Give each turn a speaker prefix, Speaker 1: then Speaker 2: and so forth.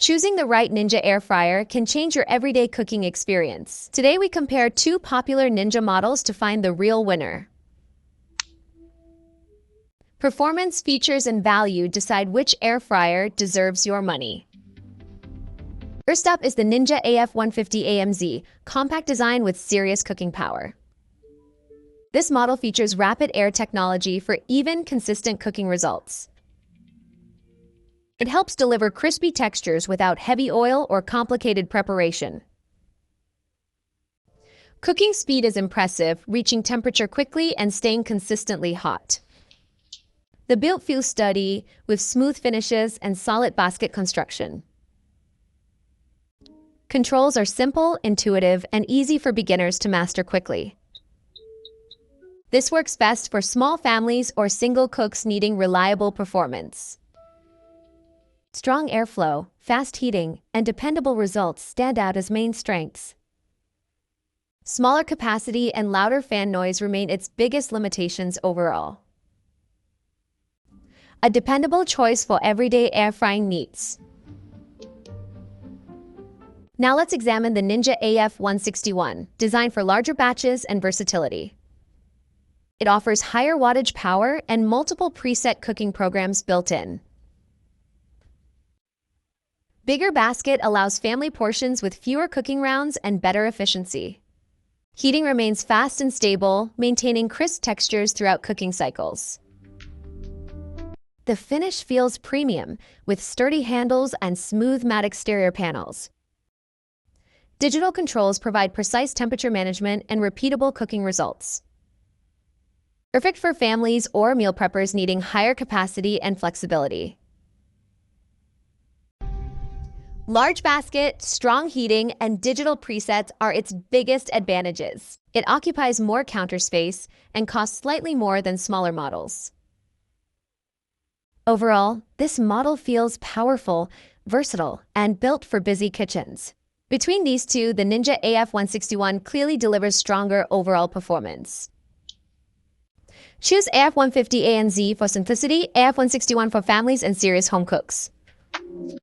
Speaker 1: Choosing the right Ninja air fryer can change your everyday cooking experience. Today we compare two popular Ninja models to find the real winner. Performance, features, and value decide which air fryer deserves your money. First up is the Ninja AF150AMZ, compact design with serious cooking power. This model features rapid air technology for even, consistent cooking results. It helps deliver crispy textures without heavy oil or complicated preparation. Cooking speed is impressive, reaching temperature quickly and staying consistently hot. The build feels sturdy, with smooth finishes and solid basket construction. Controls are simple, intuitive, and easy for beginners to master quickly. This works best for small families or single cooks needing reliable performance. Strong airflow, fast heating, and dependable results stand out as main strengths. Smaller capacity and louder fan noise remain its biggest limitations overall. A dependable choice for everyday air frying needs. Now let's examine the Ninja AF161, designed for larger batches and versatility. It offers higher wattage power and multiple preset cooking programs built in. Bigger basket allows family portions with fewer cooking rounds and better efficiency. Heating remains fast and stable, maintaining crisp textures throughout cooking cycles. The finish feels premium, with sturdy handles and smooth matte exterior panels. Digital controls provide precise temperature management and repeatable cooking results. Perfect for families or meal preppers needing higher capacity and flexibility. Large basket, strong heating, and digital presets are its biggest advantages. It occupies more counter space and costs slightly more than smaller models. Overall, this model feels powerful, versatile, and built for busy kitchens. Between these two, the Ninja AF161 clearly delivers stronger overall performance. Choose AF150AMZ for simplicity, AF161 for families and serious home cooks.